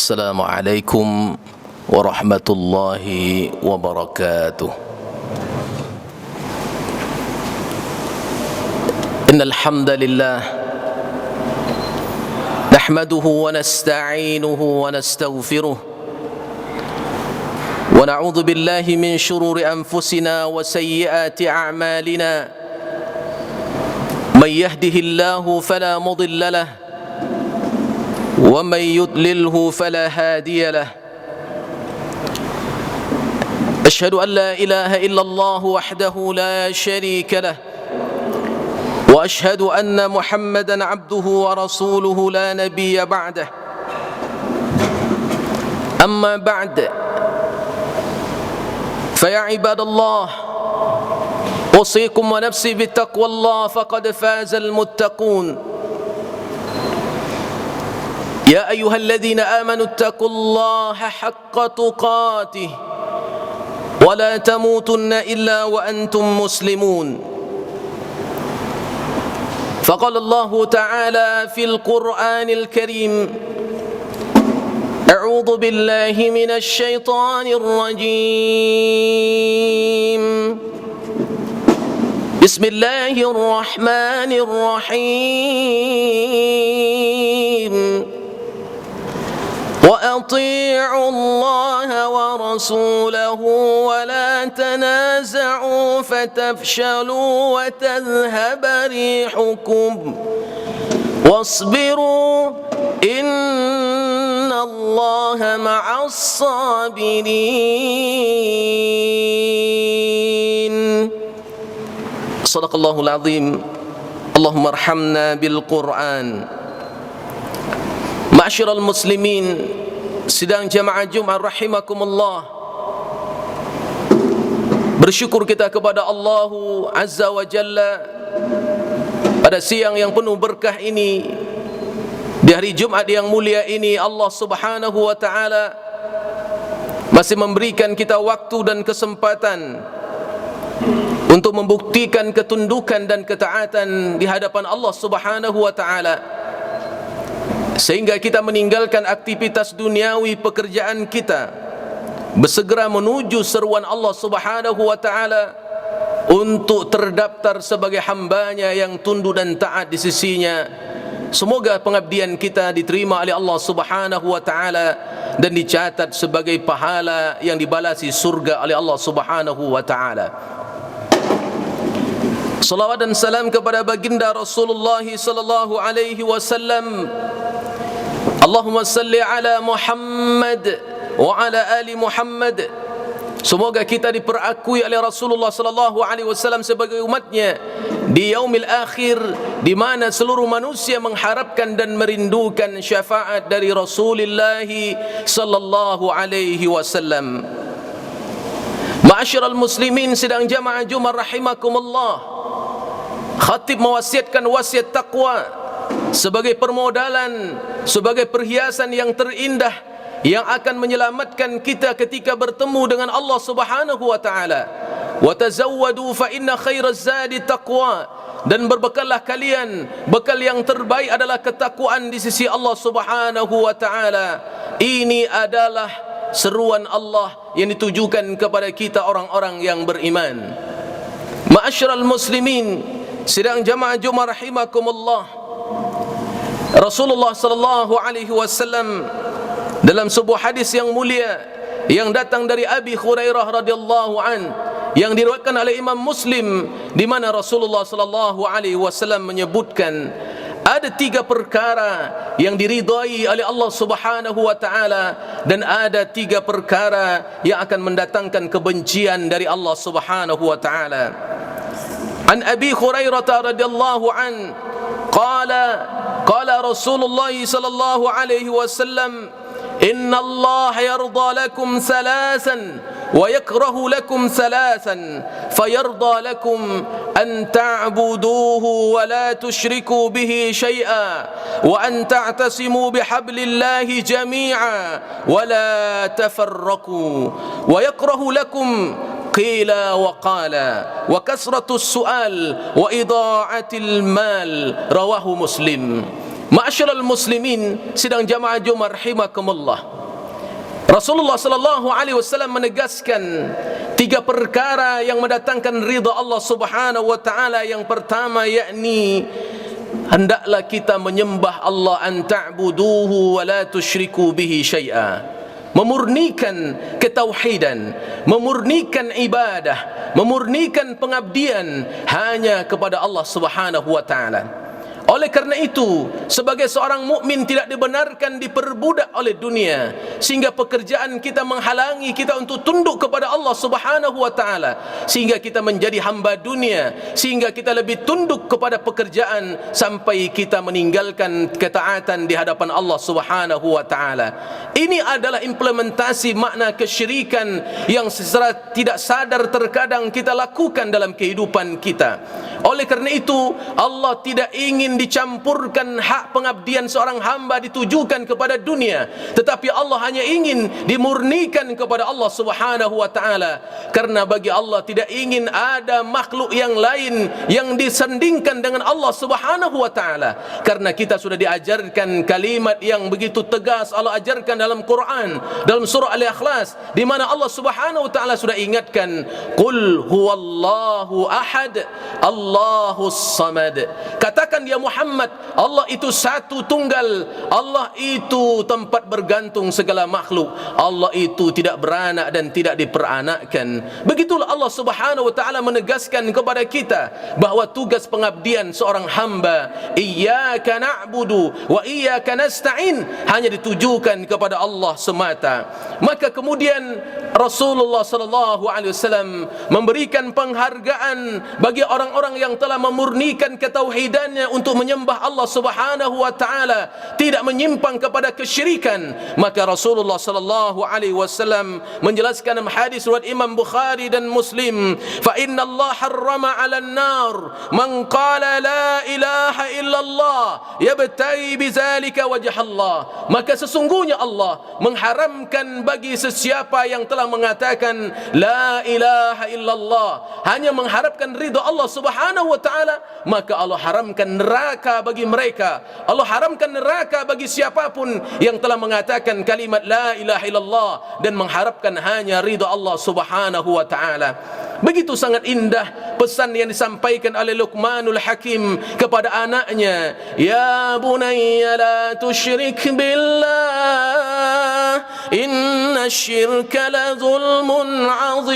Assalamualaikum warahmatullahi wabarakatuh. Innal hamdalillah nahmaduhu wa nasta'inuhu wa nastaghfiruh wa na'udzu billahi min shururi anfusina wa sayyiati a'malina. May yahdihillahu fala mudilla lahu ومن يضلله فلا هادي له. أشهد أن لا إله إلا الله وحده لا شريك له وأشهد أن محمدا عبده ورسوله لا نبي بعده. أما بعد فيا عباد الله أوصيكم ونفسي بتقوى الله فقد فاز المتقون. يا أيها الذين آمنوا اتقوا الله حق تقاته ولا تموتن إلا وأنتم مسلمون. فقال الله تعالى في القرآن الكريم: أعوذ بالله من الشيطان الرجيم. بسم الله الرحمن الرحيم. وأطيعوا الله ورسوله ولا تنازعوا فتفشلوا وتذهب ريحكم واصبروا إن الله مع الصابرين. صدق الله العظيم. اللهم ارحمنا بالقرآن. Ma'asyiral muslimin, sidang jamaah Jumat rahimakumullah. Bersyukur kita kepada Allah Azza wa Jalla pada siang yang penuh berkah ini, di hari Jumat yang mulia ini. Allah Subhanahu wa taala masih memberikan kita waktu dan kesempatan untuk membuktikan ketundukan dan ketaatan di hadapan Allah Subhanahu wa taala, sehingga kita meninggalkan aktivitas duniawi pekerjaan kita, bersegera menuju seruan Allah Subhanahu wa taala untuk terdaftar sebagai hambanya yang tunduk dan taat di sisinya. Semoga pengabdian kita diterima oleh Allah Subhanahu wa taala dan dicatat sebagai pahala yang dibalasi surga oleh Allah Subhanahu wa taala. Salawat dan salam kepada baginda Rasulullah sallallahu alaihi wasallam. Allahumma salli ala Muhammad wa ala ali Muhammad. Semoga kita diperakui oleh Rasulullah sallallahu alaihi wasallam sebagai umatnya di yaumil akhir, di mana seluruh manusia mengharapkan dan merindukan syafaat dari Rasulullah sallallahu alaihi wasallam. Ma'asyiral muslimin, sidang jamaah Jumat rahimakumullah. Khatib mewasiatkan wasiat taqwa sebagai permodalan, sebagai perhiasan yang terindah yang akan menyelamatkan kita ketika bertemu dengan Allah Subhanahu wa taala. Wa tazawwadu fa inna khairaz zadi taqwa. Dan berbekallah kalian, bekal yang terbaik adalah ketakwaan di sisi Allah Subhanahu wa taala. Ini adalah seruan Allah yang ditujukan kepada kita orang-orang yang beriman. Ma'asyiral muslimin, sidang jamaah Jumat rahimakumullah. Rasulullah sallallahu alaihi wasallam dalam sebuah hadis yang mulia yang datang dari Abi Hurairah radhiyallahu an, yang diriwayatkan oleh Imam Muslim, di mana Rasulullah sallallahu alaihi wasallam menyebutkan ada 3 perkara yang diridhai oleh Allah Subhanahu wa taala dan ada 3 perkara yang akan mendatangkan kebencian dari Allah Subhanahu wa taala. An Abi Hurairah radhiyallahu an قال رسول الله صلى الله عليه وسلم إن الله يرضى لكم ثلاثا ويكره لكم ثلاثا فيرضى لكم أن تعبدوه ولا تشركوا به شيئا وأن تعتصموا بحبل الله جميعا ولا تفرقوا ويكره لكم قيل وقال وكثرة السؤال وإضاعة المال. رواه مسلم. Ma'asyiral muslimin sidang jamaah Jumat rahimakumullah, Rasulullah sallallahu alaihi wasallam menegaskan 3 perkara yang mendatangkan ridha Allah Subhanahu wa taala. Yang pertama yakni hendaklah kita menyembah Allah, an ta'buduhu wa la tusyriku bihi syai'a, memurnikan ketauhidan, memurnikan ibadah, memurnikan pengabdian hanya kepada Allah Subhanahu wa taala. Oleh kerana itu, sebagai seorang mukmin tidak dibenarkan diperbudak oleh dunia, sehingga pekerjaan kita menghalangi kita untuk tunduk kepada Allah Subhanahu wa taala, sehingga kita menjadi hamba dunia, sehingga kita lebih tunduk kepada pekerjaan sampai kita meninggalkan ketaatan di hadapan Allah Subhanahu wa taala. Ini adalah implementasi makna kesyirikan yang secara tidak sadar terkadang kita lakukan dalam kehidupan kita. Oleh kerana itu, Allah tidak ingin dicampurkan hak pengabdian seorang hamba ditujukan kepada dunia, tetapi Allah hanya ingin dimurnikan kepada Allah Subhanahu wa taala. Karena bagi Allah tidak ingin ada makhluk yang lain yang disandingkan dengan Allah Subhanahu wa taala. Karena kita sudah diajarkan kalimat yang begitu tegas Allah ajarkan dalam Quran, dalam surah Al-Ikhlas, di mana Allah Subhanahu wa taala sudah ingatkan, qul huwallahu ahad Allahus samad. Katakan ya Muhammad, Allah itu satu tunggal, Allah itu tempat bergantung segala makhluk, Allah itu tidak beranak dan tidak diperanakkan. Begitulah Allah Subhanahu wa taala menegaskan kepada kita bahawa tugas pengabdian seorang hamba, iyyaka na'budu wa iyyaka nasta'in, hanya ditujukan kepada Allah semata. Maka kemudian Rasulullah sallallahu alaihi wasallam memberikan penghargaan bagi orang-orang yang telah memurnikan ketauhidannya untuk menyembah Allah Subhanahu wa taala, tidak menyimpang kepada kesyirikan. Maka Rasulullah sallallahu alaihi wasallam menjelaskan dalam hadis riwayat Imam Bukhari dan Muslim, fa inna Allah harrama 'alan nar man qala la ilaha illallah yabtaghi bidzalika wajh Allah. Maka sesungguhnya Allah mengharamkan bagi sesiapa yang telah mengatakan la ilaha illallah, hanya mengharapkan ridha Allah Subhanahu wa taala, maka Allah haramkan neraka bagi mereka. Allah haramkan neraka bagi siapapun yang telah mengatakan kalimat la ilaha illallah dan mengharapkan hanya ridha Allah Subhanahu wa taala. Begitu sangat indah pesan yang disampaikan oleh Luqmanul Hakim kepada anaknya, ya bunayya la tusyrik billah inna syirka la zulmun azim.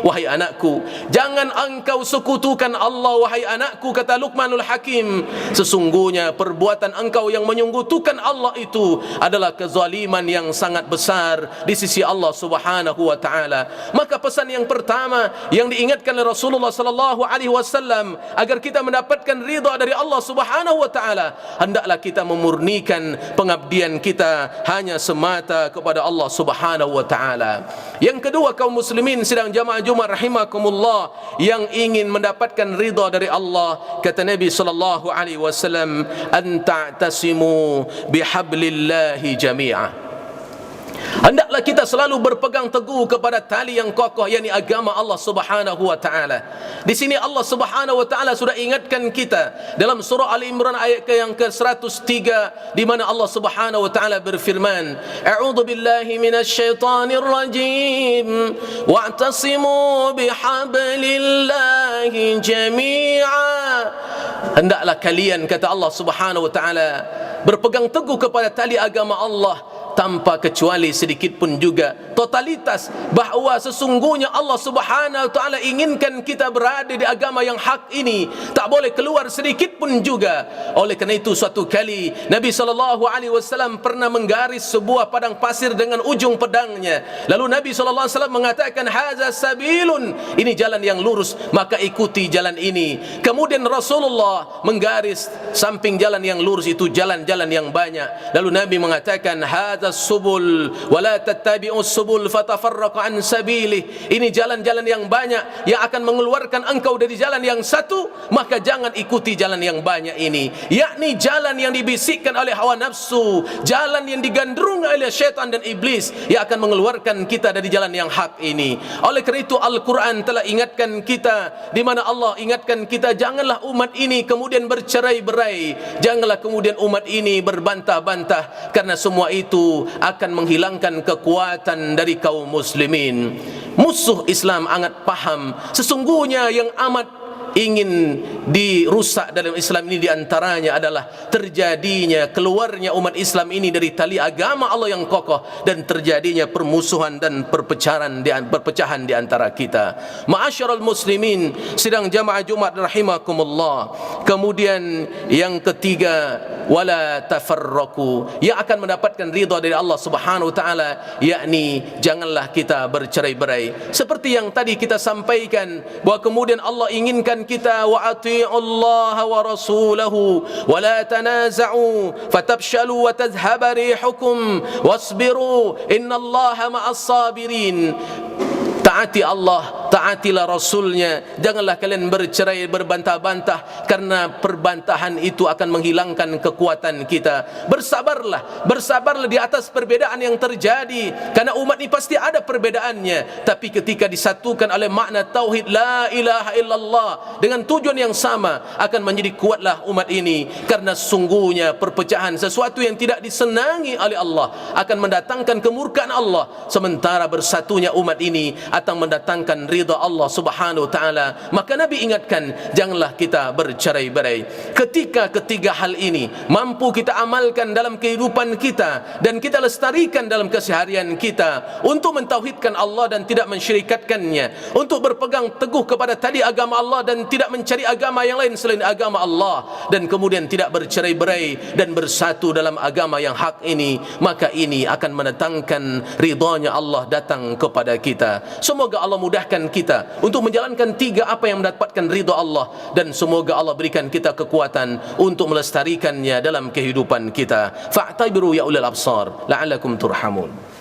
Wahai anakku, jangan engkau sekutukan Allah. Wahai anakku, kata Luqmanul Hakim, sesungguhnya perbuatan engkau yang menyekutukan Allah itu adalah kezaliman yang sangat besar di sisi Allah Subhanahu wa taala. Maka pesan yang pertama yang diingatkan oleh Rasulullah sallallahu alaihi wasallam agar kita mendapatkan ridha dari Allah Subhanahu wa taala, hendaklah kita memurnikan pengabdian kita hanya semata kepada Allah Subhanahu wa taala. Yang kedua, kaum muslimin sidang jamaah Jumat rahimakumullah, yang ingin mendapatkan ridha dari Allah, kata Nabi sallallahu alaihi wasallam, an ta'tasimu bihablillahi jami'a. Hendaklah kita selalu berpegang teguh kepada tali yang kokoh, yakni agama Allah Subhanahu wa taala. Di sini Allah Subhanahu wa taala sudah ingatkan kita dalam surah Ali Imran ayat yang ke-103, di mana Allah Subhanahu wa taala berfirman, a'udzu billahi minasyaitonir rajim wa'tasimu bihablillahi jami'a. Hendaklah kalian, kata Allah Subhanahu wa taala, berpegang teguh kepada tali agama Allah tanpa kecuali sedikit pun juga, totalitas bahawa sesungguhnya Allah Subhanahu wa taala inginkan kita berada di agama yang hak ini, tak boleh keluar sedikit pun juga. Oleh kerana itu, suatu kali Nabi sallallahu alaihi wasallam pernah menggaris sebuah padang pasir dengan ujung pedangnya. Lalu Nabi sallallahu alaihi wasallam mengatakan, haza sabilun, ini jalan yang lurus, maka ikuti jalan ini. Kemudian Rasulullah menggaris samping jalan yang lurus itu jalan-jalan yang banyak. Lalu Nabi mengatakan, subul wala tattabi'us subul fatafarraqa an sabilih. Ini jalan-jalan yang banyak yang akan mengeluarkan engkau dari jalan yang satu, maka jangan ikuti jalan yang banyak ini, yakni jalan yang dibisikkan oleh hawa nafsu, jalan yang digandrungi oleh syaitan dan iblis yang akan mengeluarkan kita dari jalan yang hak ini. Oleh kerana itu Al-Quran telah ingatkan kita, di mana Allah ingatkan kita, janganlah umat ini ini kemudian bercerai-berai, janganlah kemudian umat ini berbantah-bantah, karena semua itu akan menghilangkan kekuatan dari kaum muslimin. Musuh Islam amat paham sesungguhnya yang amat ingin dirusak dalam Islam ini diantaranya adalah terjadinya keluarnya umat Islam ini dari tali agama Allah yang kokoh dan terjadinya permusuhan dan perpecahan di antara kita. Ma'asyiral muslimin, sidang jamaah Jumat rahimakumullah. Kemudian yang ketiga, wala tafarraqu, yang akan mendapatkan ridha dari Allah Subhanahu wa taala, yakni janganlah kita bercerai-berai. Seperti yang tadi kita sampaikan bahwa kemudian Allah inginkan kita, wa ati'ullaha wa rasulahu wa la tanaza'u fatabshalu wa tadhhaba rihukum wasbiru innallaha ma'as sabirin. Taati Allah, taatilah Rasulnya, janganlah kalian bercerai berbantah-bantah, karena perbantahan itu akan menghilangkan kekuatan kita. Bersabarlah di atas perbedaan yang terjadi, karena umat ini pasti ada perbedaannya, tapi ketika disatukan oleh makna tauhid la ilaha illallah dengan tujuan yang sama, akan menjadi kuatlah umat ini. Karena sungguhnya perpecahan, sesuatu yang tidak disenangi oleh Allah, akan mendatangkan kemurkaan Allah, sementara bersatunya umat ini akan mendatangkan ridha Allah Subhanahu wa taala. Maka Nabi ingatkan, janganlah kita bercerai-berai. Ketika ketiga hal ini mampu kita amalkan dalam kehidupan kita dan kita lestarikan dalam keseharian kita untuk mentauhidkan Allah dan tidak mensyirikatkannya, untuk berpegang teguh kepada tali agama Allah dan tidak mencari agama yang lain selain agama Allah, dan kemudian tidak bercerai-berai dan bersatu dalam agama yang hak ini, maka ini akan mendatangkan ridhanya Allah datang kepada kita. Semoga Allah mudahkan kita untuk menjalankan tiga apa yang mendapatkan ridha Allah, dan semoga Allah berikan kita kekuatan untuk melestarikannya dalam kehidupan kita. Fa'tabiru ya ulil absar la'allakum turhamun.